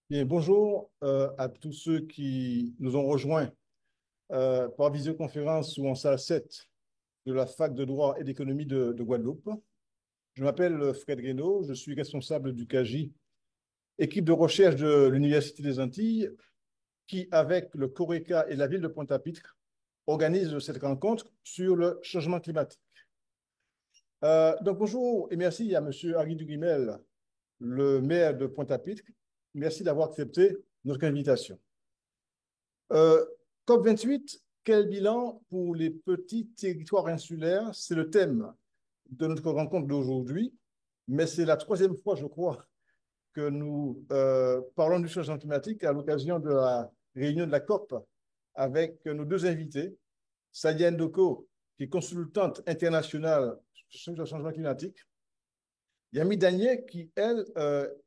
Bien, bonjour à tous ceux qui nous ont rejoints par visioconférence ou en salle 7 de la Fac de droit et d'économie de Guadeloupe. Je m'appelle Fred Reynaud, je suis responsable du CAGI, équipe de recherche de l'Université des Antilles, qui, avec le CORECA et la ville de Pointe-à-Pitre, organise cette rencontre sur le changement climatique. Donc bonjour et merci à M. Harry Dugrimel, le maire de Pointe-à-Pitre. Merci d'avoir accepté notre invitation. Euh, COP28, quel bilan pour les petits territoires insulaires? C'est le thème de notre rencontre d'aujourd'hui, mais c'est la troisième fois, je crois, que nous parlons du changement climatique à l'occasion de la réunion de la COP avec nos deux invités, Sadia Ndoko, qui est consultante internationale sur le changement climatique, Yami Daniel, qui, elle,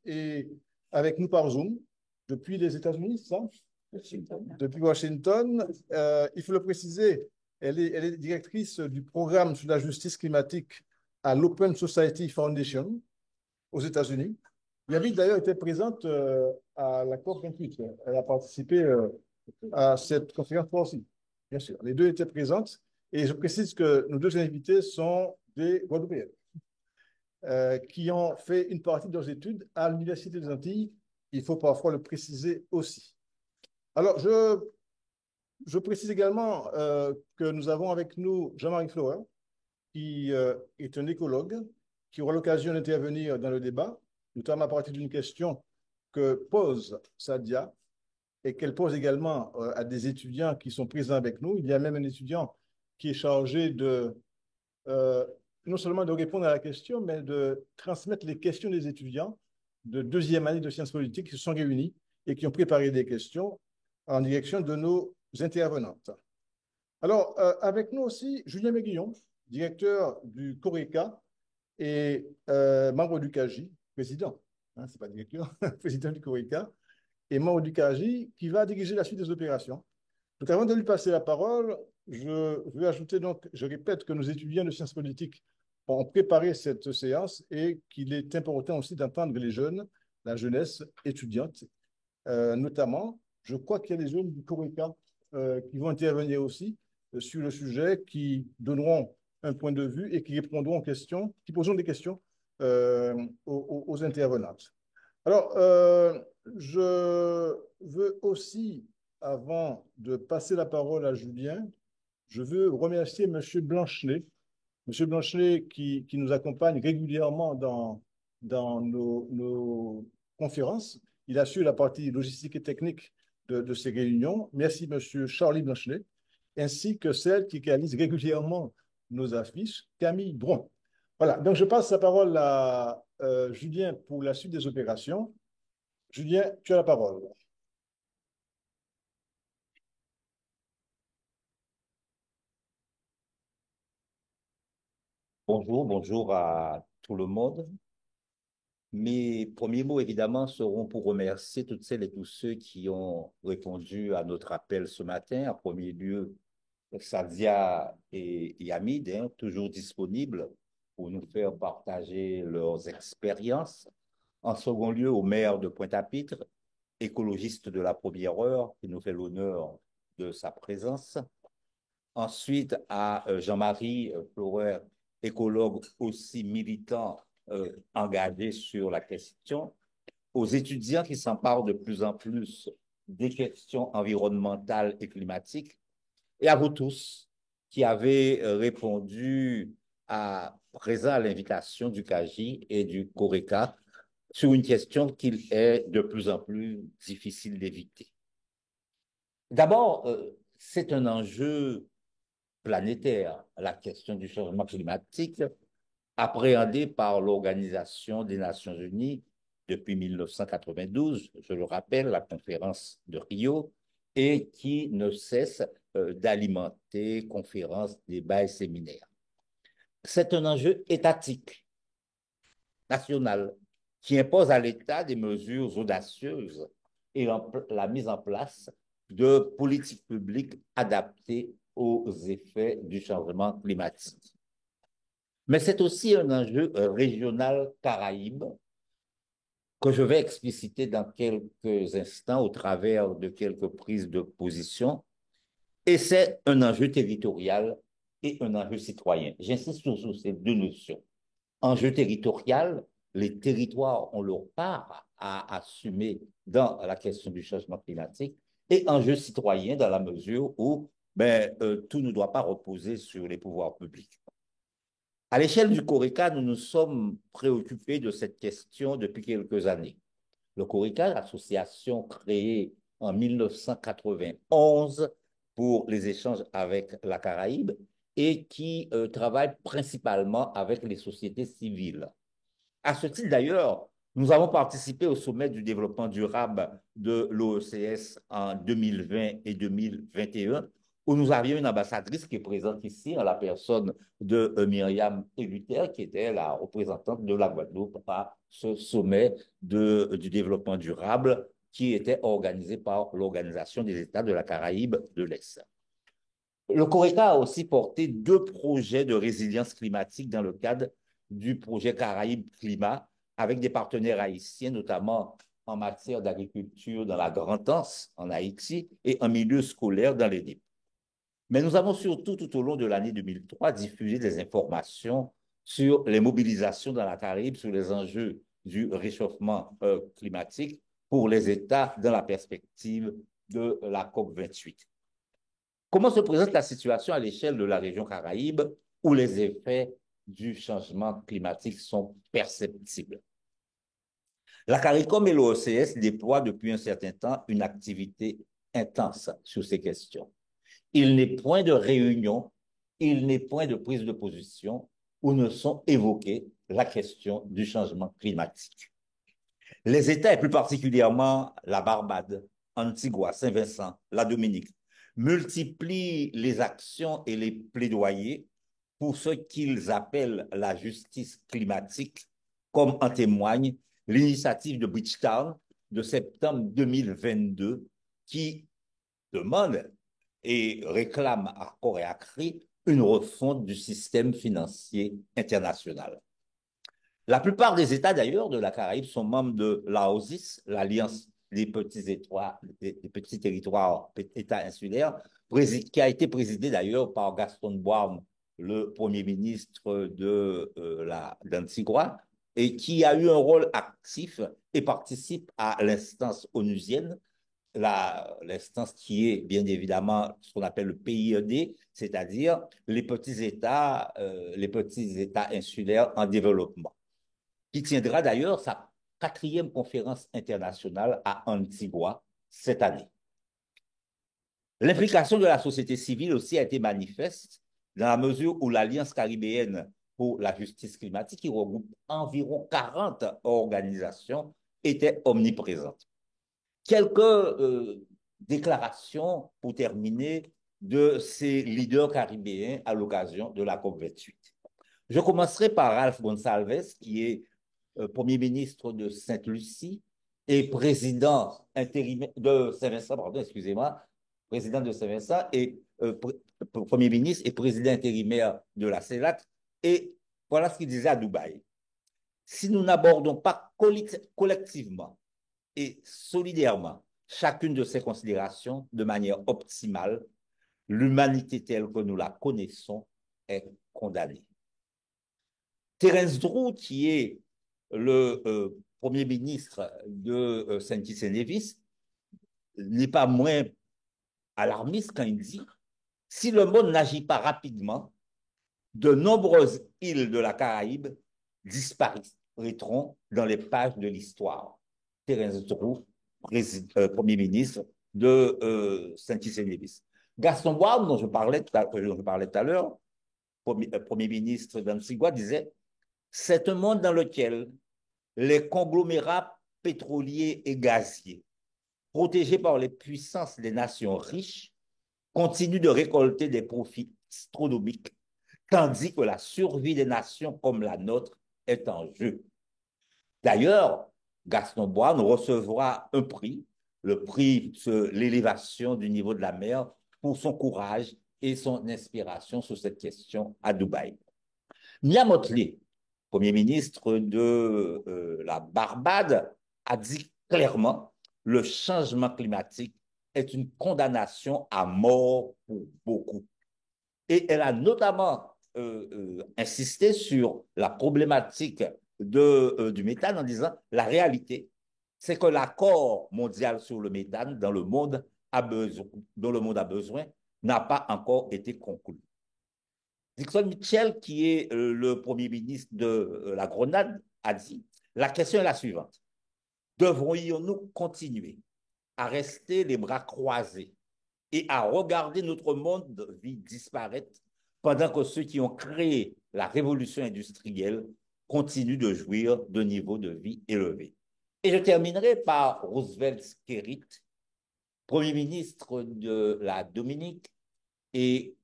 est avec nous par Zoom depuis les États-Unis, ça? Depuis Washington. Il faut le préciser, elle est directrice du programme sur la justice climatique à l'Open Society Foundation aux États-Unis. Yami, d'ailleurs, était présente à la COP28. Elle a participé à cette conférence toi aussi, bien sûr. Les deux étaient présentes. Et je précise que nos deux invités sont des Guadeloupéens qui ont fait une partie de leurs études à l'Université des Antilles. Il faut parfois le préciser aussi. Alors, je précise également que nous avons avec nous Jean-Marie Floer, qui est un écologue, qui aura l'occasion d'intervenir dans le débat, notamment à partir d'une question que pose Sadia et qu'elle pose également à des étudiants qui sont présents avec nous. Il y a même un étudiant qui est chargé de euh, non seulement de répondre à la question, mais de transmettre les questions des étudiants de deuxième année de sciences politiques qui se sont réunis et qui ont préparé des questions en direction de nos intervenantes. Alors, avec nous aussi, Julien Méguillon, directeur du CORECA et membre du CAGI, président, hein, c'est pas directeur, président du CORECA, et membre du CAGI, qui va diriger la suite des opérations. Donc, avant de lui passer la parole, je veux ajouter donc, je répète que nos étudiants de sciences politiques ont préparé cette séance et qu'il est important aussi d'entendre les jeunes, la jeunesse étudiante, notamment. Je crois qu'il y a des jeunes du CORECA qui vont intervenir aussi sur le sujet, qui donneront un point de vue et qui répondront aux questions, qui poseront des questions aux intervenantes. Alors, je veux aussi, avant de passer la parole à Julien, je veux remercier M. Blanchelet. M. Blanchelet qui nous accompagne régulièrement dans nos conférences. Il assure la partie logistique et technique de ces réunions. Merci, M. Charlie Blanchelet, ainsi que celle qui réalise régulièrement nos affiches, Camille Bron. Voilà, donc je passe la parole à Julien pour la suite des opérations. Julien, tu as la parole. Bonjour, bonjour à tout le monde. Mes premiers mots, évidemment, seront pour remercier toutes celles et tous ceux qui ont répondu à notre appel ce matin. En premier lieu, Sadia et Yamid, hein, toujours disponibles pour nous faire partager leurs expériences. En second lieu, au maire de Pointe-à-Pitre, écologiste de la première heure, qui nous fait l'honneur de sa présence. Ensuite, à Jean-Marie Florer, écologue aussi militant, engagé sur la question, aux étudiants qui s'emparent de plus en plus des questions environnementales et climatiques, et à vous tous qui avez répondu présent à l'invitation du CAGI et du CORECA sur une question qu'il est de plus en plus difficile d'éviter. D'abord, c'est un enjeu planétaire, la question du changement climatique, appréhendée par l'Organisation des Nations Unies depuis 1992, je le rappelle, la conférence de Rio, et qui ne cesse d'alimenter conférences, débats et séminaires. C'est un enjeu étatique, national, qui impose à l'État des mesures audacieuses et la mise en place de politiques publiques adaptées aux effets du changement climatique. – – – – – – – – – – – – – – – – – – – – – – – – – – – – – – – – – – – – – – – – – – – – – – – – – – – – – – – – – – – – – – – – – – – – – – – – – – – – – – – – – – – – – – – – – – – – – – – – – – – – – – – – – – – – – – – – – – – – – – – –– –– –– –– –– –– –– –– –– –– –– –– –– –– – – – – – – – – – – – – – – – – – – – – – – – – – – – – – – – – – – – – – – – – – – – – – – – – – – – – – – – – – – – – – – – – – – – – – – – – – – – – – – – – – – – – – – – – – – – – – – – – – – – – – – – – – – – – – – – – – – – – que je vais expliciter dans quelques instants au travers de quelques prises de position. Et c'est un enjeu territorial et un enjeu citoyen. J'insiste sur ces deux notions. Enjeu territorial, les territoires ont leur part à assumer dans la question du changement climatique, et enjeu citoyen dans la mesure où tout ne doit pas reposer sur les pouvoirs publics. À l'échelle du CORECA, nous nous sommes préoccupés de cette question depuis quelques années. Le CORECA, l'association créée en 1991 pour les échanges avec la Caraïbe et qui travaille principalement avec les sociétés civiles. À ce titre, d'ailleurs, nous avons participé au sommet du développement durable de l'OECS en 2020 et 2021, où nous avions une ambassadrice qui est présente ici, en la personne de Myriam Eluther, qui était la représentante de la Guadeloupe à ce sommet du développement durable qui était organisé par l'Organisation des États de la Caraïbe de l'Est. Le CORECA a aussi porté deux projets de résilience climatique dans le cadre du projet Caraïbes Climat avec des partenaires haïtiens, notamment en matière d'agriculture dans la Grande-Anse, en Haïti, et en milieu scolaire dans les DIP. Mais nous avons surtout, tout au long de l'année 2003, diffusé des informations sur les mobilisations dans la Caraïbe, sur les enjeux du réchauffement climatique pour les États dans la perspective de la COP28. Comment se présente la situation à l'échelle de la région Caraïbe où les effets du changement climatique sont perceptibles? La CARICOM et l'OECS déploient depuis un certain temps une activité intense sur ces questions. Il n'est point de réunion, il n'est point de prise de position où ne sont évoquées la question du changement climatique. Les États, et plus particulièrement la Barbade, Antigua, Saint-Vincent, la Dominique, multiplient les actions et les plaidoyers pour ce qu'ils appellent la justice climatique, comme en témoigne l'initiative de Bridgetown de septembre 2022 qui demande et réclame à corps et à cri une refonte du système financier international. La plupart des États, d'ailleurs, de la Caraïbe sont membres de l'AOSIS, l'Alliance des petits territoires, États insulaires, qui a été présidée d'ailleurs par Gaston Boirme, le Premier ministre d'Antigua, et qui a eu un rôle actif et participe à l'instance onusienne, l'instance qui est bien évidemment ce qu'on appelle le PIED, c'est-à-dire les petits États insulaires en développement, qui tiendra d'ailleurs sa 4e conférence internationale à Antigua cette année. L'implication de la société civile aussi a été manifeste dans la mesure où l'Alliance caribéenne pour la justice climatique, qui regroupe environ 40 organisations, était omniprésente. Quelques déclarations pour terminer de ces leaders caribéens à l'occasion de la COP28. Je commencerai par Ralph Gonsalves, qui est Premier ministre de Sainte-Lucie et président intérimaire de Saint-Vincent, pardon, excusez-moi, président de Saint-Vincent et Premier ministre et président intérimaire de la CELAC. Et voilà ce qu'il disait à Dubaï. Si nous n'abordons pas collectivement et solidairement chacune de ces considérations de manière optimale, l'humanité telle que nous la connaissons est condamnée. Terence Drew, qui est le Premier ministre de Saint Kitts et Nevis, n'est pas moins alarmiste quand il dit « Si le monde n'agit pas rapidement, de nombreuses îles de la Caraïbe disparaîtront dans les pages de l'histoire. » Terence Drew, Premier ministre de Saint Kitts et Nevis. Gaston Boirme, dont je parlais tout à l'heure, Premier ministre d'Antigua, disait « C'est un monde dans lequel les conglomérats pétroliers et gaziers, protégés par les puissances des nations riches, continuent de récolter des profits astronomiques, tandis que la survie des nations comme la nôtre est en jeu. » D'ailleurs, Gaston Boirme recevra un prix, le prix de l'élévation du niveau de la mer, pour son courage et son inspiration sur cette question à Dubaï. Mia Mottley, Premier ministre de la Barbade, a dit clairement, le changement climatique est une condamnation à mort pour beaucoup. Et elle a notamment insisté sur la problématique du méthane en disant la réalité, c'est que l'accord mondial sur le méthane dont le monde a besoin n'a pas encore été conclu. Dixon Mitchell, qui est le premier ministre de la Grenade, a dit la question est la suivante. Devrions-nous continuer à rester les bras croisés et à regarder notre monde de vie disparaître pendant que ceux qui ont créé la révolution industrielle continuent de jouir de niveaux de vie élevés? Et je terminerai par Roosevelt Skerrit, Premier ministre de la Dominique et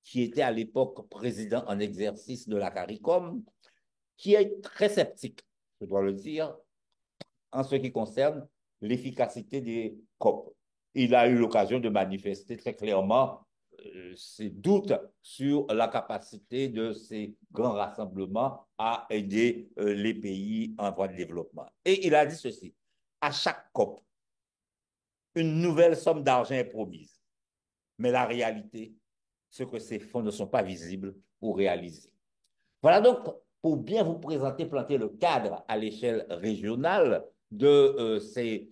qui était à l'époque président en exercice de la CARICOM, qui est très sceptique, je dois le dire, en ce qui concerne l'efficacité des COP. Il a eu l'occasion de manifester très clairement ses doutes sur la capacité de ces grands rassemblements à aider les pays en voie de développement. Et il a dit ceci, à chaque COP, une nouvelle somme d'argent est promise, mais la réalité, c'est que ces fonds ne sont pas visibles ou réalisés. Voilà donc pour bien vous présenter, planter le cadre à l'échelle régionale de ces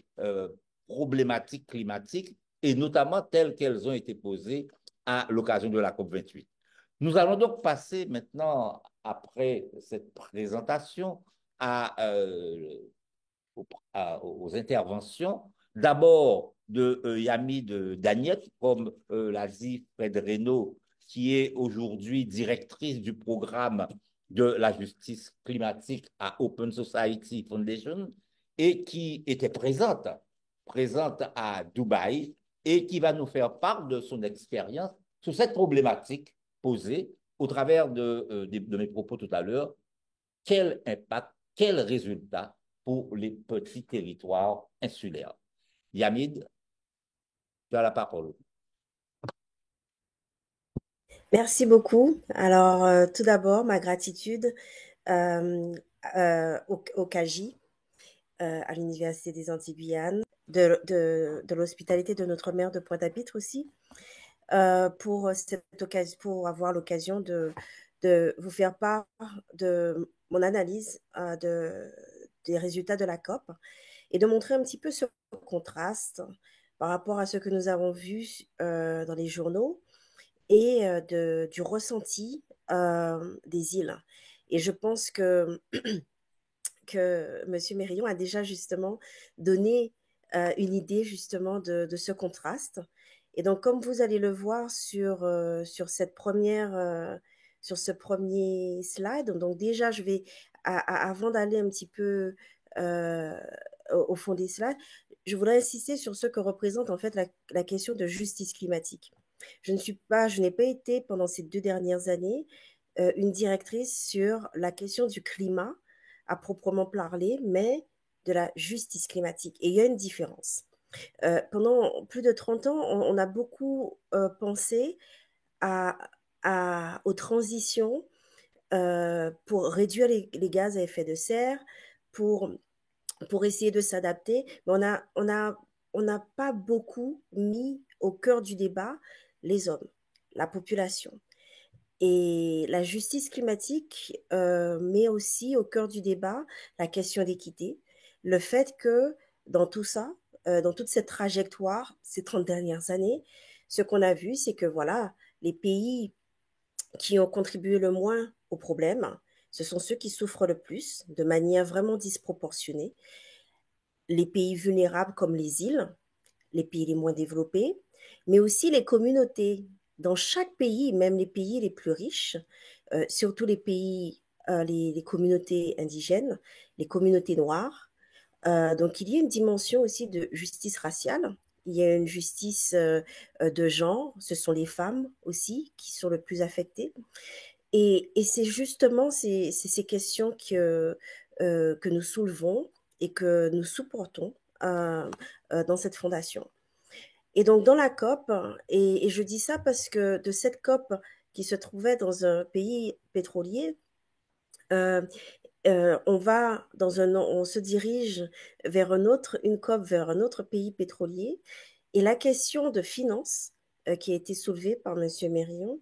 problématiques climatiques et notamment telles qu'elles ont été posées à l'occasion de la COP28. Nous allons donc passer maintenant, après cette présentation, aux interventions. D'abord de Yamid Daniel, comme l'a dit Fred Reynaud, qui est aujourd'hui directrice du programme de la justice climatique à Open Society Foundation et qui était présente à Dubaï et qui va nous faire part de son expérience sur cette problématique posée au travers de mes propos tout à l'heure. Quel impact, quel résultat pour les petits territoires insulaires? Yamid, tu as la parole. Merci beaucoup. Alors, tout d'abord, ma gratitude euh, au CAGI, à l'Université des Antilles-Guyane, de l'hospitalité de notre maire de Pointe-à-Pitre aussi, pour cette occasion, pour avoir l'occasion de vous faire part de mon analyse des résultats de la COP et de montrer un petit peu ce contraste par rapport à ce que nous avons vu dans les journaux et du ressenti des îles. Et je pense que M. Mérillon a déjà justement donné une idée justement de ce contraste. Et donc, comme vous allez le voir sur cette sur ce premier slide, donc déjà, je vais, avant d'aller un petit peu euh, au fond des slides, je voudrais insister sur ce que représente en fait la question de justice climatique. Je n'ai pas été pendant ces 2 dernières années une directrice sur la question du climat à proprement parler, mais de la justice climatique. Et il y a une différence. Pendant plus de 30 ans, on a beaucoup pensé aux transitions pour réduire les gaz à effet de serre, pour, pour essayer de s'adapter, mais on n'a pas beaucoup mis au cœur du débat les hommes, la population. Et la justice climatique met aussi au cœur du débat la question d'équité, le fait que dans tout ça, dans toute cette trajectoire, ces 30 dernières années, ce qu'on a vu, c'est que voilà, les pays qui ont contribué le moins au problème, ce sont ceux qui souffrent le plus, de manière vraiment disproportionnée. Les pays vulnérables comme les îles, les pays les moins développés, mais aussi les communautés. Dans chaque pays, même les pays les plus riches, surtout les pays, les communautés indigènes, les communautés noires. Donc il y a une dimension aussi de justice raciale. Il y a une justice de genre. Ce sont les femmes aussi qui sont le plus affectées. Et c'est justement ces questions que nous soulevons et que nous supportons dans cette fondation. Et donc dans la COP, et je dis ça parce que de cette COP qui se trouvait dans un pays pétrolier, euh, on se dirige vers une COP, vers un autre pays pétrolier. Et la question de finance qui a été soulevée par Monsieur Mérion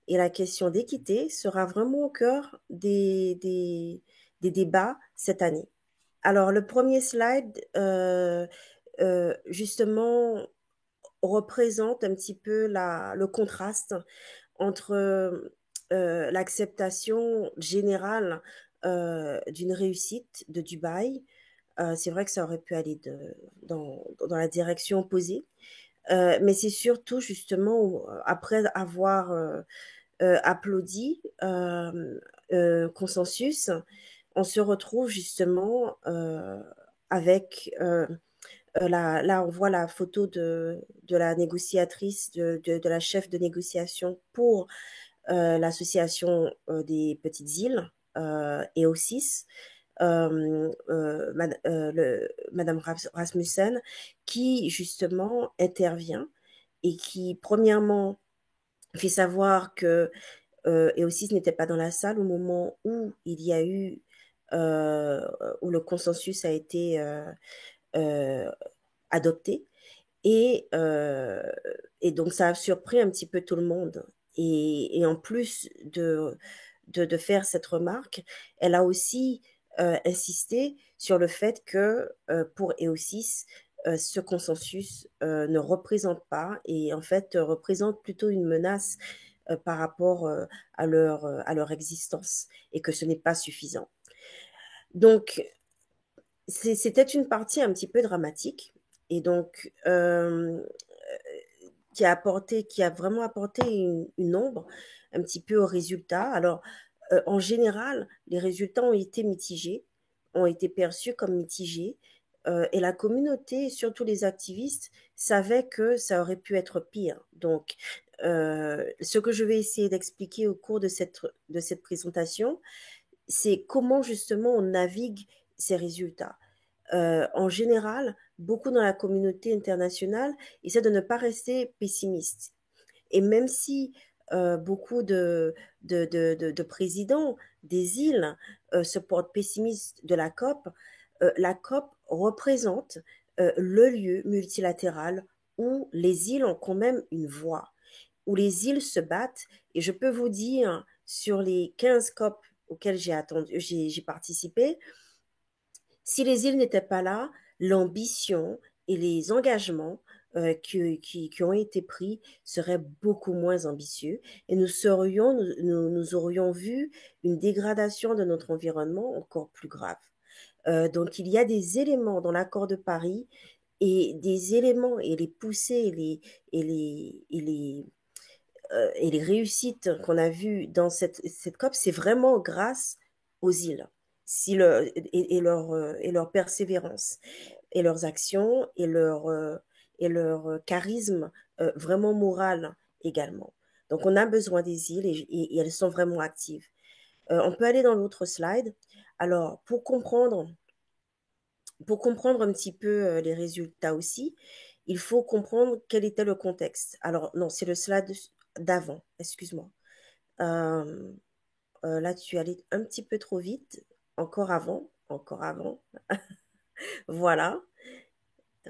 et la question d'équité sera vraiment au cœur des débats cette année. Alors, le premier slide, justement, représente un petit peu le contraste entre l'acceptation générale d'une réussite de Dubaï. C'est vrai que ça aurait pu aller dans la direction opposée, mais c'est surtout justement après avoir applaudi consensus, on se retrouve justement avec là, on voit la photo de la négociatrice, de la chef de négociation pour l'association des petites îles EOSIS, Madame Rasmussen, qui justement intervient et qui, premièrement, fait savoir que EOSIS n'était pas dans la salle au moment où il y a eu, où le consensus a été euh, adopté. Et, et donc, ça a surpris un petit peu tout le monde. Et en plus de faire cette remarque, elle a aussi insisté sur le fait que pour EO6, ce consensus ne représente pas et en fait représente plutôt une menace par rapport à leur existence et que ce n'est pas suffisant. Donc, c'était une partie un petit peu dramatique et donc qui a vraiment apporté une ombre un petit peu aux résultats. Alors, en général, les résultats ont été mitigés, ont été perçus comme mitigés, et la communauté, surtout les activistes, savaient que ça aurait pu être pire. Donc, ce que je vais essayer d'expliquer au cours de cette présentation, c'est comment justement on navigue ces résultats. En général, beaucoup dans la communauté internationale essaient de ne pas rester pessimistes. Et même si beaucoup de présidents des îles se portent pessimistes de la COP représente le lieu multilatéral où les îles ont quand même une voix, où les îles se battent. Et je peux vous dire, sur les 15 COP auxquelles j'ai participé, si les îles n'étaient pas là, l'ambition et les engagements qui ont été pris seraient beaucoup moins ambitieux et nous aurions vu une dégradation de notre environnement encore plus grave. Donc il y a des éléments dans l'accord de Paris et des éléments et les poussées et et les réussites qu'on a vues dans cette COP, c'est vraiment grâce aux îles et leur persévérance, et leurs actions, et leur charisme vraiment moral également. Donc on a besoin des îles et elles sont vraiment actives. On peut aller dans l'autre slide. Alors, pour comprendre un petit peu les résultats aussi, il faut comprendre quel était le contexte. Alors, non, c'est le slide d'avant, excuse-moi. Euh, là, tu allais un petit peu trop vite. Encore avant, encore avant. Voilà.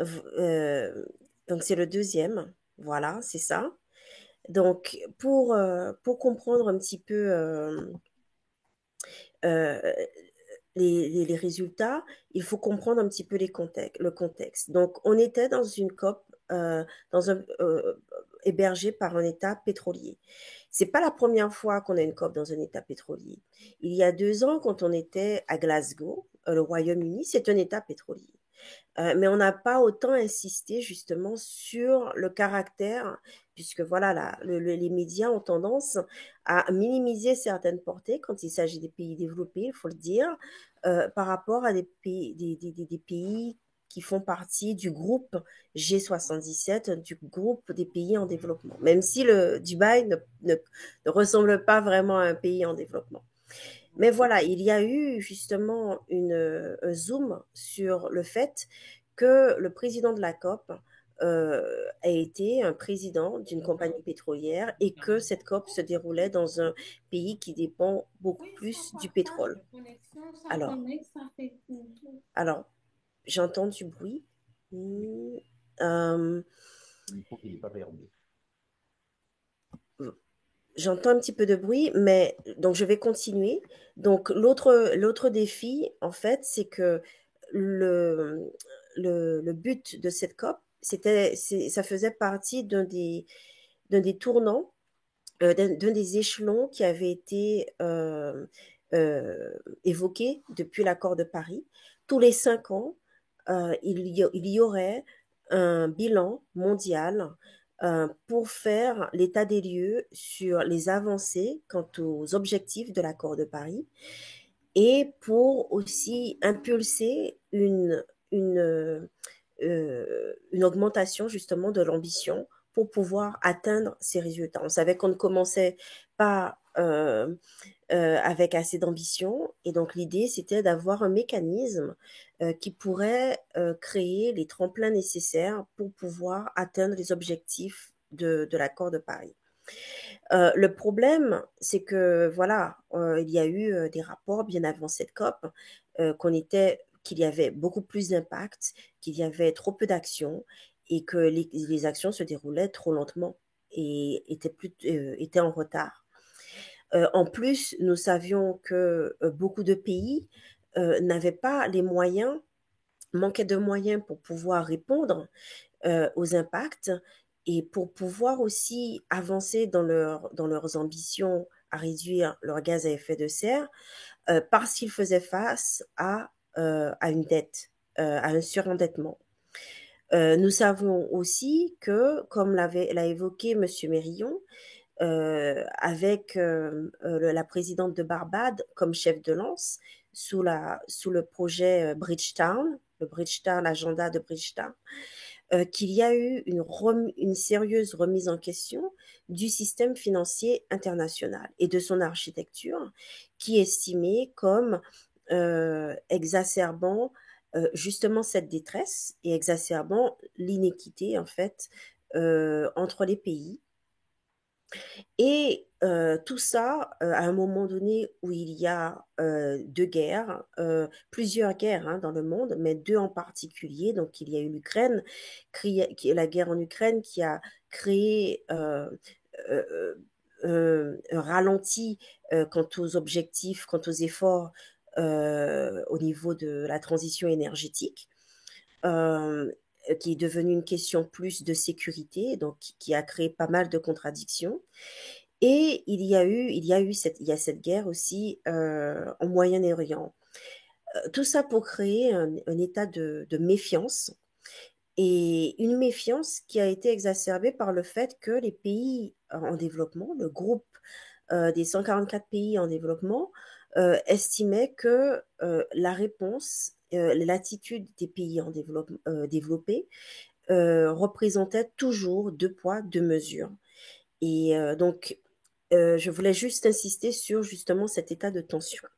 Euh, donc, c'est le deuxième. Voilà, c'est ça. Donc, pour comprendre un petit peu euh, les résultats, il faut comprendre un petit peu le contexte. Donc, on était dans une COP, hébergé par un État pétrolier. C'est pas la première fois qu'on a une COP dans un État pétrolier. Il y a 2 ans, quand on était à Glasgow, le Royaume-Uni, c'est un État pétrolier. Mais on n'a pas autant insisté justement sur le caractère, puisque voilà, les médias ont tendance à minimiser certaines portées quand il s'agit des pays développés, il faut le dire, par rapport à des pays, des pays qui font partie du groupe G77, du groupe des pays en développement, même si le Dubaï ne ressemble pas vraiment à un pays en développement. Mais voilà, il y a eu justement un zoom sur le fait que le président de la COP a été un président d'une compagnie pétrolière et que cette COP se déroulait dans un pays qui dépend beaucoup plus du pétrole. Alors, alors j'entends du bruit. Euh, Il faut qu'il n'est pas perdu. J'entends un petit peu de bruit, mais donc je vais continuer. Donc l'autre défi, en fait, c'est que le, le but de cette COP, ça faisait partie d'un des tournants, d'un des échelons qui avait été euh, évoqué depuis l'accord de Paris. Tous les 5 ans, il y aurait un bilan mondial pour faire l'état des lieux sur les avancées quant aux objectifs de l'accord de Paris et pour aussi impulser une augmentation justement de l'ambition pour pouvoir atteindre ces résultats. On savait qu'on ne commençait pas avec assez d'ambition. Et donc l'idée, c'était d'avoir un mécanisme qui pourrait créer les tremplins nécessaires pour pouvoir atteindre les objectifs de l'accord de Paris. Le problème, c'est que voilà, il y a eu des rapports bien avant cette COP qu'il y avait beaucoup plus d'impact, qu'il y avait trop peu d'actions et que les actions se déroulaient trop lentement et étaient en retard. En plus, nous savions que beaucoup de pays n'avaient pas les moyens, manquaient de moyens pour pouvoir répondre aux impacts et pour pouvoir aussi avancer dans leurs ambitions à réduire leurs gaz à effet de serre parce qu'ils faisaient face à une dette, à un surendettement. Nous savons aussi que, comme l'a évoqué M. Mérillon, avec la présidente de Barbade comme chef de lance sous le projet Bridgetown, l'agenda de Bridgetown, qu'il y a eu une sérieuse remise en question du système financier international et de son architecture, qui est estimée comme exacerbant justement cette détresse et exacerbant l'inéquité en fait entre les pays. Et tout ça, à un moment donné où il y a deux guerres, plusieurs guerres hein, dans le monde, mais deux en particulier. Donc, il y a eu l'Ukraine, la guerre en Ukraine qui a créé euh, un ralenti quant aux objectifs, quant aux efforts au niveau de la transition énergétique. Qui est devenue une question plus de sécurité, donc qui a créé pas mal de contradictions. Et il y a cette guerre aussi en Moyen-Orient. Tout ça pour créer un état de méfiance et une méfiance qui a été exacerbée par le fait que les pays en développement, le groupe des 144 pays en développement, estimait que la réponse, l'attitude des pays développés représentait toujours deux poids, deux mesures. Et donc, je voulais juste insister sur justement cet état de tension.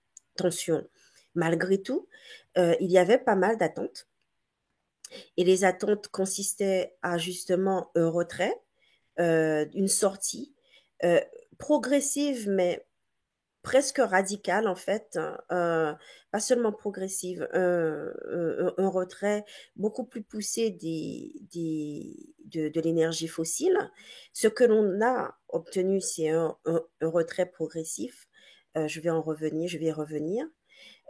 Malgré tout, il y avait pas mal d'attentes. Et les attentes consistaient à justement un retrait, une sortie euh, progressive, mais presque radicale en fait, hein, pas seulement progressive, un retrait beaucoup plus poussé de l'énergie fossile. Ce que l'on a obtenu, c'est un retrait progressif. Je vais y revenir.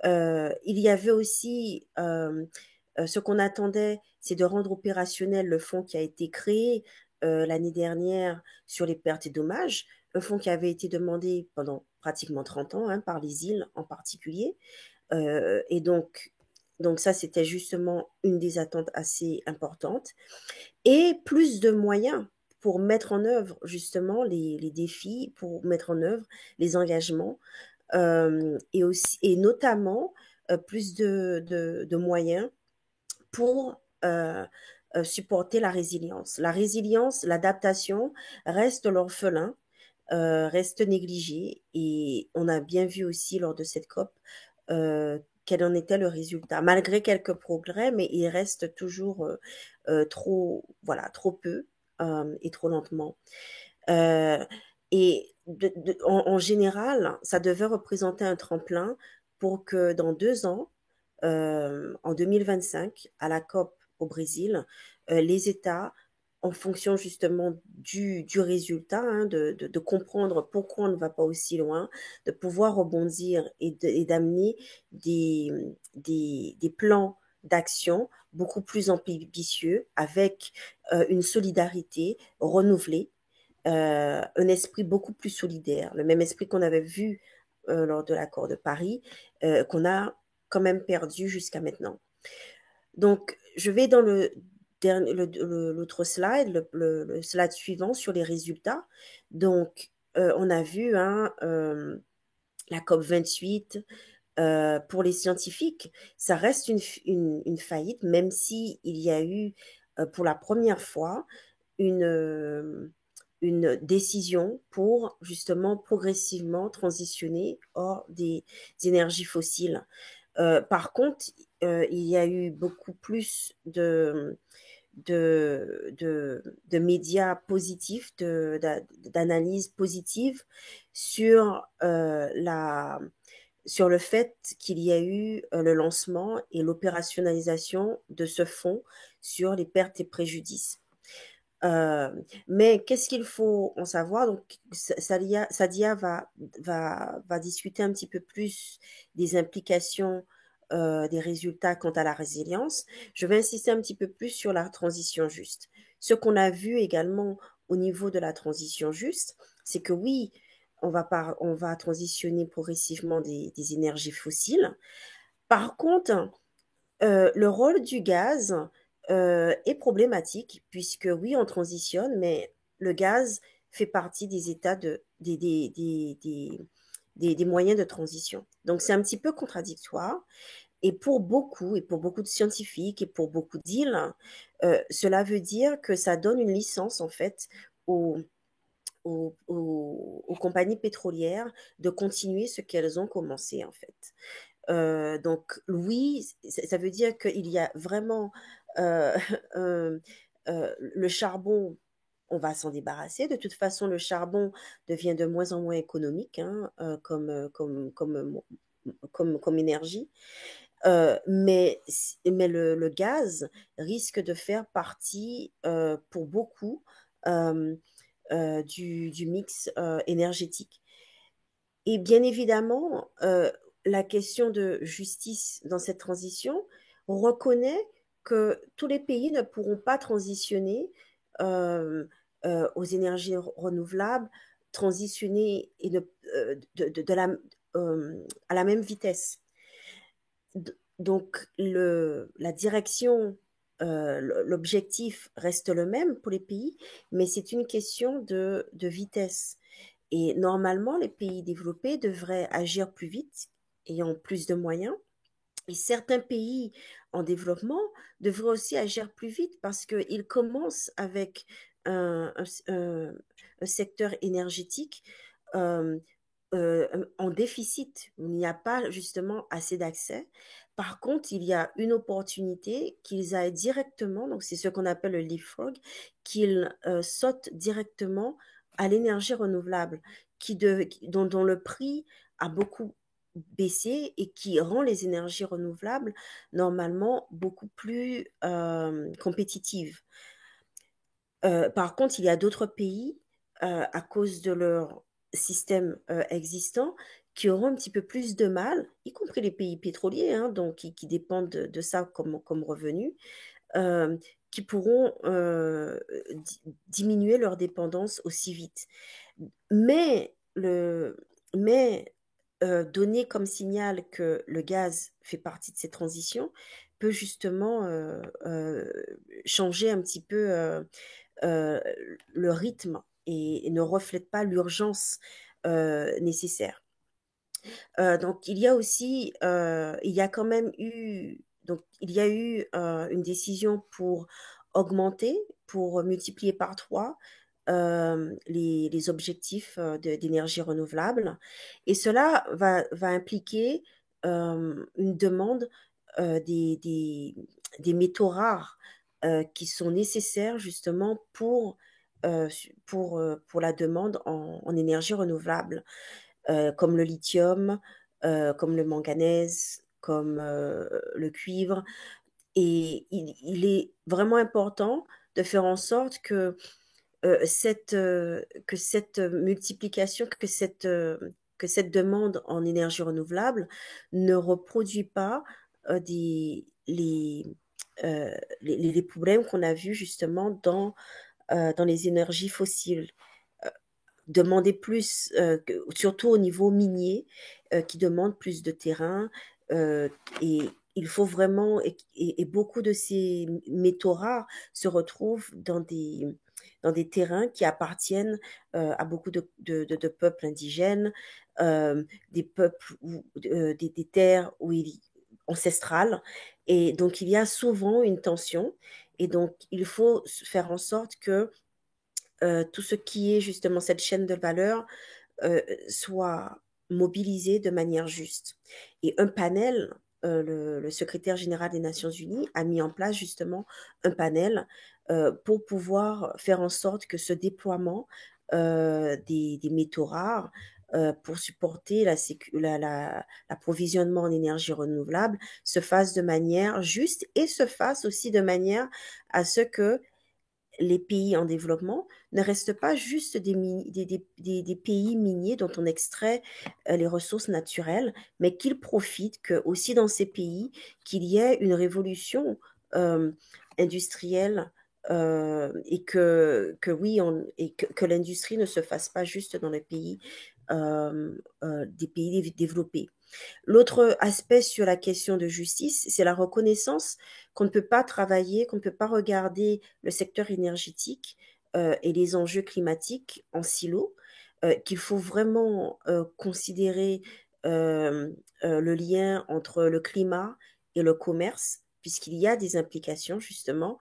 Il y avait aussi ce qu'on attendait, c'est de rendre opérationnel le fonds qui a été créé l'année dernière sur les pertes et dommages, un fonds qui avait été demandé pendant pratiquement 30 ans hein, par les îles en particulier. Et donc ça, c'était justement une des attentes assez importantes. Et plus de moyens pour mettre en œuvre justement les défis, pour mettre en œuvre les engagements et notamment plus de moyens pour supporter la résilience. La résilience, l'adaptation reste l'orphelin, reste négligé et on a bien vu aussi lors de cette COP quel en était le résultat. Malgré quelques progrès, mais il reste toujours trop, voilà, trop peu et trop lentement. Euh, et en général, ça devait représenter un tremplin pour que dans 2 ans, en 2025, à la COP au Brésil, les États, en fonction justement du résultat, hein, de comprendre pourquoi on ne va pas aussi loin, de pouvoir rebondir et d'amener des plans d'action beaucoup plus ambitieux avec une solidarité renouvelée, un esprit beaucoup plus solidaire, le même esprit qu'on avait vu lors de l'accord de Paris, qu'on a quand même perdu jusqu'à maintenant. Donc, je vais dans l'autre slide, le slide suivant sur les résultats. Donc, on a vu hein, la COP 28 pour les scientifiques, ça reste une faillite, même si il y a eu pour la première fois une, euh, une décision pour justement progressivement transitionner hors des énergies fossiles. Par contre, il y a eu beaucoup plus de médias positifs, d'analyses positives sur, sur le fait qu'il y a eu le lancement et l'opérationnalisation de ce fonds sur les pertes et préjudices. Euh, mais qu'est-ce qu'il faut en savoir? Donc, Sadia va discuter un petit peu plus des implications des résultats quant à la résilience. Je vais insister un petit peu plus sur la transition juste. Ce qu'on a vu également au niveau de la transition juste, c'est que oui, on va transitionner progressivement des énergies fossiles. Par contre, le rôle du gaz est problématique puisque oui, on transitionne, mais le gaz fait partie des états des moyens de transition. Donc c'est un petit peu contradictoire. Et pour beaucoup de scientifiques et pour beaucoup d'îles, cela veut dire que ça donne une licence en fait aux, aux compagnies pétrolières de continuer ce qu'elles ont commencé en fait. Donc oui, ça veut dire qu'il y a vraiment euh, euh, le charbon, on va s'en débarrasser. De toute façon, le charbon devient de moins en moins économique hein, comme énergie. Mais le gaz risque de faire partie pour beaucoup euh, du mix énergétique. Et bien évidemment, la question de justice dans cette transition reconnaît que tous les pays ne pourront pas transitionner euh, aux énergies renouvelables, transitionner à la même vitesse. Donc, la direction, l'objectif reste le même pour les pays, mais c'est une question de vitesse. Et normalement, les pays développés devraient agir plus vite, ayant plus de moyens. Et certains pays en développement devraient aussi agir plus vite parce qu'ils commencent avec un secteur énergétique euh, en déficit. Il n'y a pas justement assez d'accès. Par contre, il y a une opportunité qu'ils aillent directement, donc c'est ce qu'on appelle le leapfrog, qu'ils sautent directement à l'énergie renouvelable, dont le prix a beaucoup baissé et qui rend les énergies renouvelables normalement beaucoup plus compétitives. Par contre, il y a d'autres pays, à cause de leur système existant, qui auront un petit peu plus de mal, y compris les pays pétroliers, hein, donc qui dépendent de ça comme revenu, euh, qui pourront diminuer leur dépendance aussi vite. Mais, mais donner comme signal que le gaz fait partie de ces transitions peut justement changer un petit peu euh, le rythme et ne reflète pas l'urgence nécessaire. Donc il y a aussi, il y a quand même eu, donc il y a eu une décision pour augmenter, pour multiplier par 3 les objectifs d'énergie renouvelable. Et cela va impliquer une demande des métaux rares qui sont nécessaires justement pour la demande en énergie renouvelable, comme le lithium, comme le manganèse, comme le cuivre. Et il est vraiment important de faire en sorte que cette multiplication, que cette demande en énergie renouvelable ne reproduit pas les problèmes qu'on a vus justement dans les énergies fossiles. Demander plus, surtout au niveau minier, qui demande plus de terrain. Et il faut vraiment, et beaucoup de ces métaux rares se retrouvent dans des terrains qui appartiennent à beaucoup de peuples indigènes, des peuples, des terres ancestrales. Et donc, il y a souvent une tension. Et donc, il faut faire en sorte que tout ce qui est justement cette chaîne de valeur soit mobilisé de manière juste. Et un panel, le secrétaire général des Nations Unies a mis en place justement un panel pour pouvoir faire en sorte que ce déploiement des métaux rares pour supporter l'approvisionnement en énergie renouvelable se fasse de manière juste et se fasse aussi de manière à ce que les pays en développement ne restent pas juste des pays miniers dont on extrait les ressources naturelles, mais qu'ils profitent que aussi dans ces pays qu'il y ait une révolution euh, industrielle et que oui, que l'industrie ne se fasse pas juste dans les pays des pays développés. L'autre aspect sur la question de justice, c'est la reconnaissance qu'on ne peut pas travailler, qu'on ne peut pas regarder le secteur énergétique et les enjeux climatiques en silo, qu'il faut vraiment considérer le lien entre le climat et le commerce, puisqu'il y a des implications justement.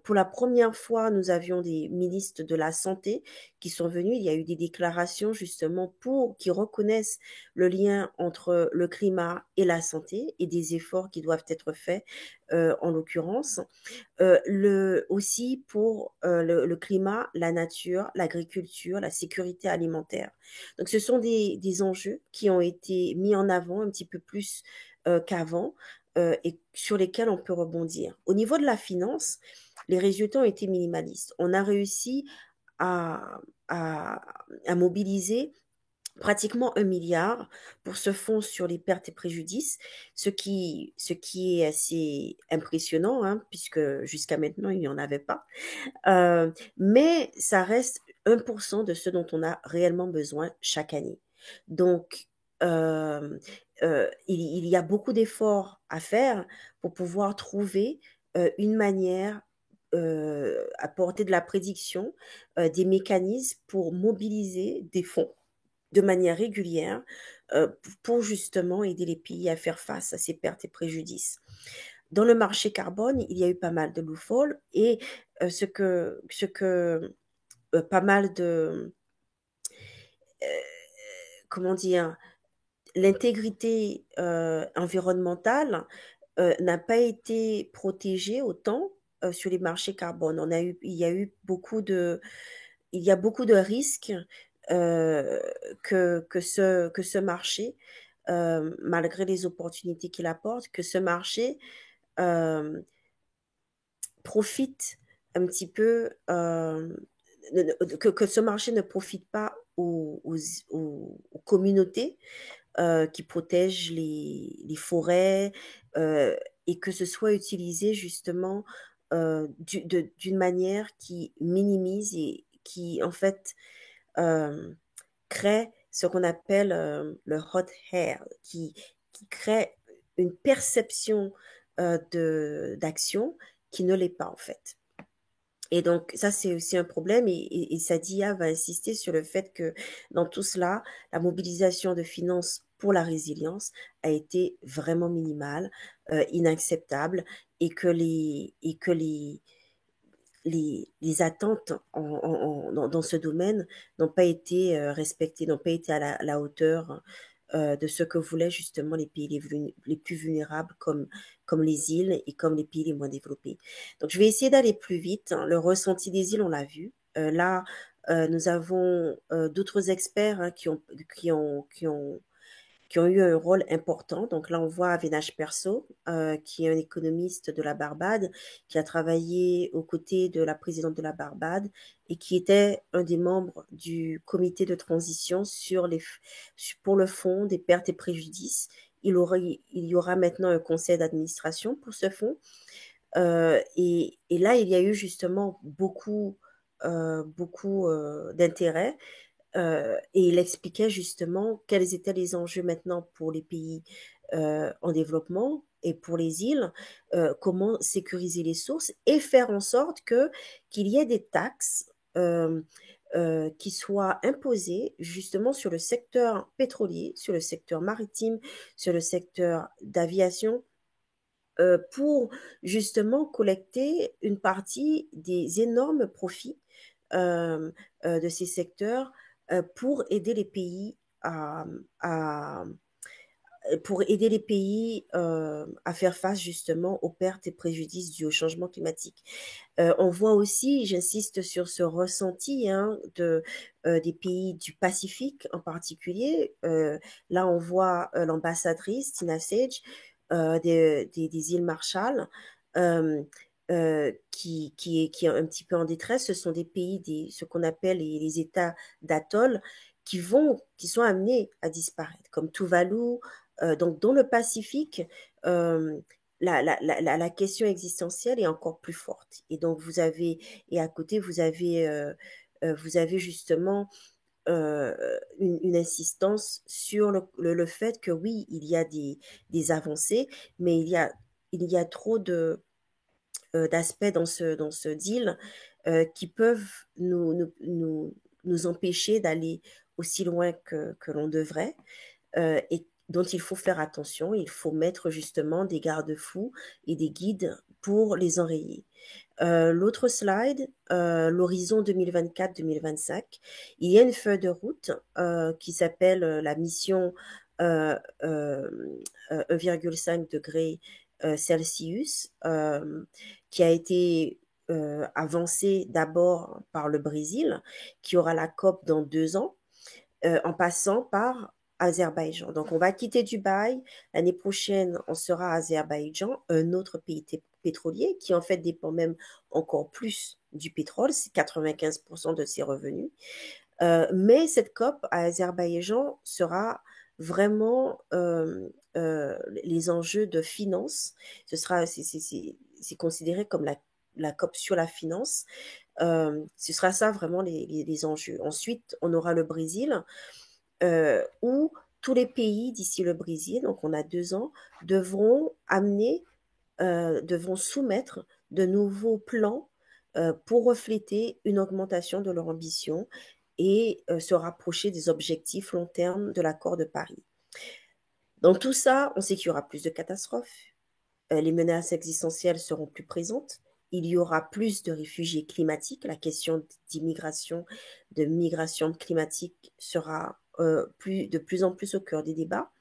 Pour la première fois, nous avions des ministres de la Santé qui sont venus. Il y a eu des déclarations justement qui reconnaissent le lien entre le climat et la santé et des efforts qui doivent être faits en l'occurrence. Aussi pour le climat, la nature, l'agriculture, la sécurité alimentaire. Donc ce sont des enjeux qui ont été mis en avant un petit peu plus qu'avant et sur lesquels on peut rebondir. Au niveau de la finance, les résultats ont été minimalistes. On a réussi à, à, à mobiliser pratiquement 1 milliard pour ce fonds sur les pertes et préjudices, ce qui est assez impressionnant, hein, puisque jusqu'à maintenant, il n'y en avait pas. Mais ça reste 1% de ce dont on a réellement besoin chaque année. Donc, il y a beaucoup d'efforts à faire pour pouvoir trouver une manière apporter de la prédiction, des mécanismes pour mobiliser des fonds de manière régulière pour justement aider les pays à faire face à ces pertes et préjudices. Dans le marché carbone, il y a eu pas mal de loopholes et ce que pas mal de, euh, comment dire, l'intégrité environnementale n'a pas été protégée autant sur les marchés carbone. Il y a beaucoup de risques euh, que ce marché, malgré les opportunités qu'il apporte, que ce marché euh, profite un petit peu, que ce marché ne profite pas aux communautés qui protègent les forêts et que ce soit utilisé justement d'une manière qui minimise et qui en fait euh, crée ce qu'on appelle le hot air, qui crée une perception d'action qui ne l'est pas en fait. Et donc, ça, c'est aussi un problème. Et Sadia va insister sur le fait que dans tout cela, la mobilisation de finances pour la résilience a été vraiment minimale, inacceptable, et que les attentes dans ce domaine n'ont pas été respectées, n'ont pas été à la hauteur de ce que voulaient justement les pays les plus vulnérables comme les îles et comme les pays les moins développés. Donc, je vais essayer d'aller plus vite. Le ressenti des îles, on l'a vu. Là, nous avons d'autres experts hein, qui ont eu un rôle important. Donc là, on voit Avinash Perso, qui est un économiste de la Barbade, qui a travaillé aux côtés de la présidente de la Barbade et qui était un des membres du comité de transition pour le fonds des pertes et préjudices. Il y aura maintenant un conseil d'administration pour ce fonds. Et là, il y a eu justement beaucoup d'intérêt et il expliquait justement quels étaient les enjeux maintenant pour les pays en développement et pour les îles, comment sécuriser les sources et faire en sorte qu'il y ait des taxes qui soient imposées justement sur le secteur pétrolier, sur le secteur maritime, sur le secteur d'aviation, pour justement collecter une partie des énormes profits euh, de ces secteurs pour aider les pays à pour aider les pays à faire face justement aux pertes et préjudices dus au changement climatique. On voit aussi, j'insiste sur ce ressenti hein, des pays du Pacifique en particulier. Là, on voit l'ambassadrice Tina Sage des îles Marshall. Euh, qui est un petit peu en détresse, ce sont des pays, ce qu'on appelle les États d'atoll, qui sont amenés à disparaître, comme Tuvalu. Donc, dans le Pacifique, euh, la question existentielle est encore plus forte. Et donc, et à côté, vous avez justement une insistance sur le fait que oui, il y a des avancées, mais il y a trop d'aspects dans ce deal qui peuvent nous empêcher d'aller aussi loin que l'on devrait et dont il faut faire attention. Il faut mettre justement des garde-fous et des guides pour les enrayer. L'autre slide, l'horizon 2024-2025. Il y a une feuille de route qui s'appelle la mission 1,5 degré Celsius, qui a été avancée d'abord par le Brésil, qui aura la COP dans 2 ans, en passant par Azerbaïdjan. Donc, on va quitter Dubaï. L'année prochaine, on sera à Azerbaïdjan, un autre pays pétrolier qui, en fait, dépend même encore plus du pétrole. C'est 95% de ses revenus. Mais cette COP à Azerbaïdjan sera vraiment les enjeux de finance. C'est considéré comme la COP sur la finance. Ce sera ça vraiment les enjeux. Ensuite, on aura le Brésil où tous les pays d'ici le Brésil, donc on a 2 ans, devront soumettre de nouveaux plans pour refléter une augmentation de leur ambition et se rapprocher des objectifs long terme de l'accord de Paris. Dans tout ça, on sait qu'il y aura plus de catastrophes, les menaces existentielles seront plus présentes, il y aura plus de réfugiés climatiques, la question d'immigration, de migration climatique sera de plus en plus au cœur des débats.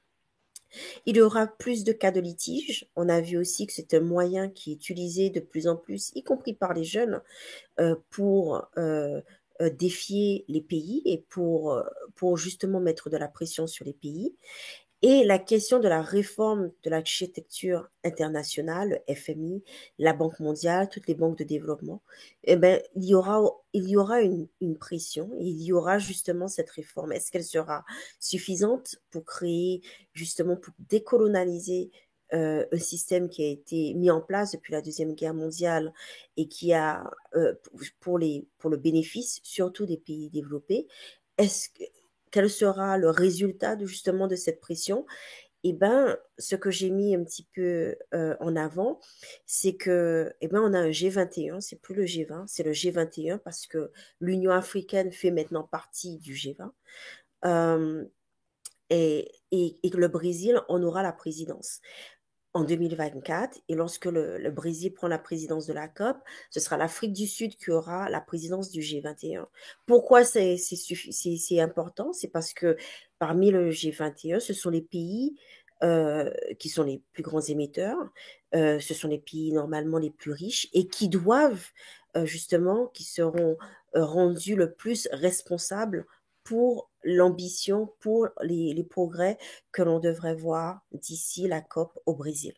Il y aura plus de cas de litige. On a vu aussi que c'est un moyen qui est utilisé de plus en plus, y compris par les jeunes, pour défier les pays et pour justement mettre de la pression sur les pays. Et la question de la réforme de l'architecture internationale, le FMI, la Banque mondiale, toutes les banques de développement, eh ben, il y aura une pression, il y aura justement cette réforme. Est-ce qu'elle sera suffisante pour créer, justement, pour décolonialiser un système qui a été mis en place depuis la Deuxième Guerre mondiale et qui a, pour le bénéfice surtout des pays développés, est-ce que, quel sera le résultat justement de cette pression? Eh ben, ce que j'ai mis un petit peu en avant, c'est que, eh ben, on a un G21, c'est plus le G20, c'est le G21 parce que l'Union africaine fait maintenant partie du G20. Et que le Brésil en aura la présidence. en 2024. Et lorsque le Brésil prend la présidence de la COP, ce sera l'Afrique du Sud qui aura la présidence du G21. Pourquoi c'est important? C'est parce que parmi le G21, ce sont les pays qui sont les plus grands émetteurs, ce sont les pays normalement les plus riches et qui doivent justement, qui seront rendus le plus responsables pour l'ambition, pour les progrès que l'on devrait voir d'ici la COP au Brésil.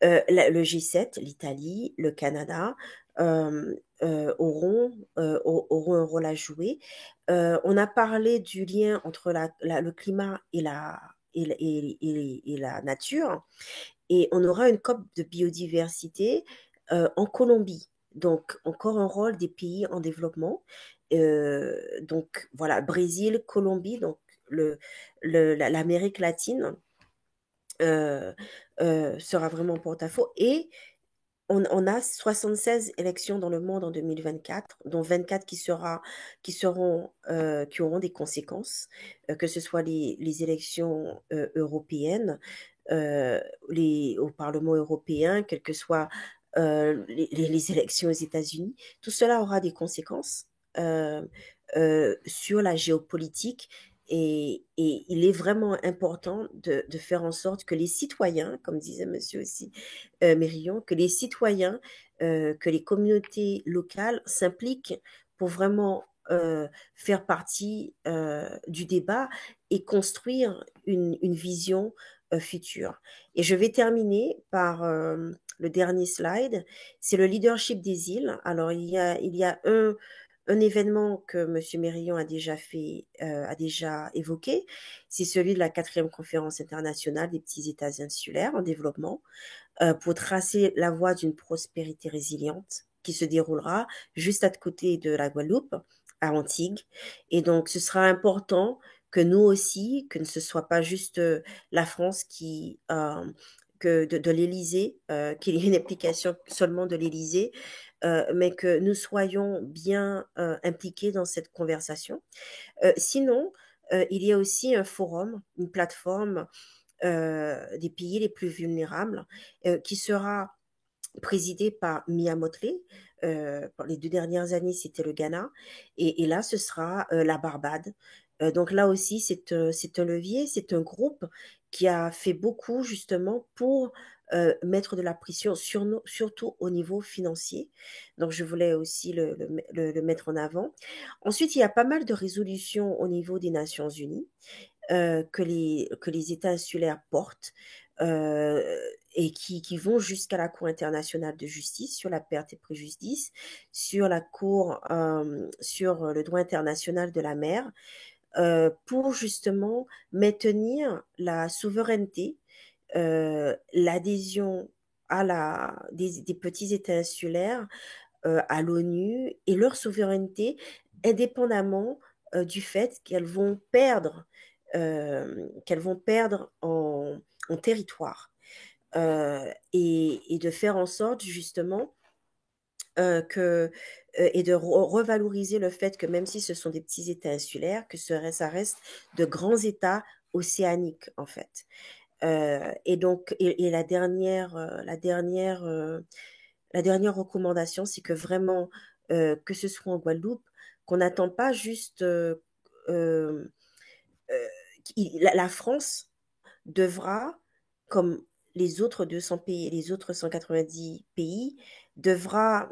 Le G7, l'Italie, le Canada auront un rôle à jouer. On a parlé du lien entre le climat et la nature, et on aura une COP de biodiversité en Colombie. Donc, encore un rôle des pays en développement. Donc, voilà, Brésil, Colombie, donc l'Amérique latine euh, sera vraiment en porte-à-faux. Et on a 76 élections dans le monde en 2024, dont 24 qui auront des conséquences, que ce soit les élections européennes, au Parlement européen, quelles que soient les élections aux États-Unis. Tout cela aura des conséquences euh, sur la géopolitique. Et il est vraiment important de faire en sorte que les citoyens, comme disait monsieur aussi Mérillon, que les citoyens, que les communautés locales s'impliquent pour vraiment faire partie du débat et construire une vision future. Et je vais terminer par le dernier slide, c'est le leadership des îles. Alors, il y a un événement que M. Mérillon a déjà évoqué, c'est celui de la 4e conférence internationale des petits États insulaires en développement pour tracer la voie d'une prospérité résiliente qui se déroulera juste à côté de la Guadeloupe, à Antigua. Et donc, ce sera important que nous aussi, que ce ne soit pas juste la France que de l'Élysée, qu'il y ait une application seulement de l'Élysée, mais que nous soyons bien impliqués dans cette conversation. Sinon, il y a aussi un forum, une plateforme des pays les plus vulnérables qui sera présidé par Mia Motley. Les 2 dernières années, c'était le Ghana. Et là, ce sera la Barbade. Donc là aussi, c'est un levier, c'est un groupe qui a fait beaucoup justement pour mettre de la pression sur nous, surtout au niveau financier. Donc je voulais aussi le mettre en avant. Ensuite, il y a pas mal de résolutions au niveau des Nations Unies que les États insulaires portent euh, et qui vont jusqu'à la Cour internationale de justice sur la perte et préjudice, sur la Cour, sur le droit international de la mer, pour justement maintenir la souveraineté, l'adhésion des petits États insulaires à l'ONU et leur souveraineté, indépendamment du fait qu'elles vont perdre en territoire. Et de faire en sorte justement et de revaloriser le fait que même si ce sont des petits États insulaires, ça reste de grands États océaniques en fait. Et donc, et la dernière recommandation, c'est que vraiment, que ce soit en Guadeloupe, qu'on n'attend pas juste euh, euh, la France devra, comme les autres 200 pays, les autres 190 pays, devra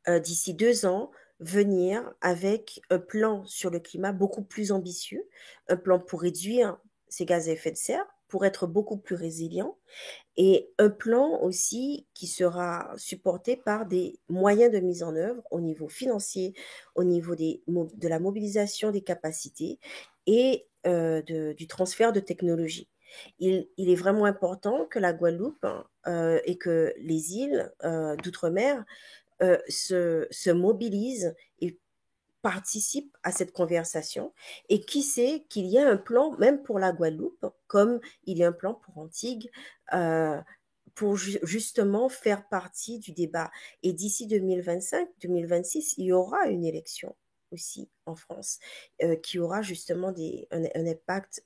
d'ici 2 ans venir avec un plan sur le climat beaucoup plus ambitieux, un plan pour réduire ces gaz à effet de serre, pour être beaucoup plus résilient, et un plan aussi qui sera supporté par des moyens de mise en œuvre au niveau financier, au niveau de la mobilisation des capacités et du transfert de technologie. Il est vraiment important que la Guadeloupe et que les îles d'outre-mer se mobilisent et participent à cette conversation. Et qui sait qu'il y a un plan même pour la Guadeloupe, comme il y a un plan pour Antigua, euh, pour justement faire partie du débat. Et d'ici 2025-2026, il y aura une élection aussi en France, qui aura justement un impact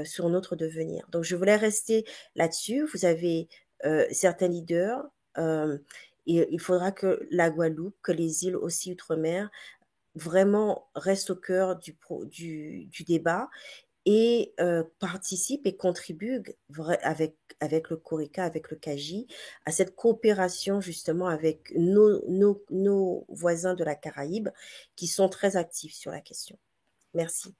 sur notre devenir. Donc, je voulais rester là-dessus. Vous avez certains leaders. Et il faudra que la Guadeloupe, que les îles aussi outre-mer, vraiment restent au cœur du débat et participent et contribuent avec le CORICA, avec le CAGI, à cette coopération justement avec nos voisins de la Caraïbe qui sont très actifs sur la question. Merci.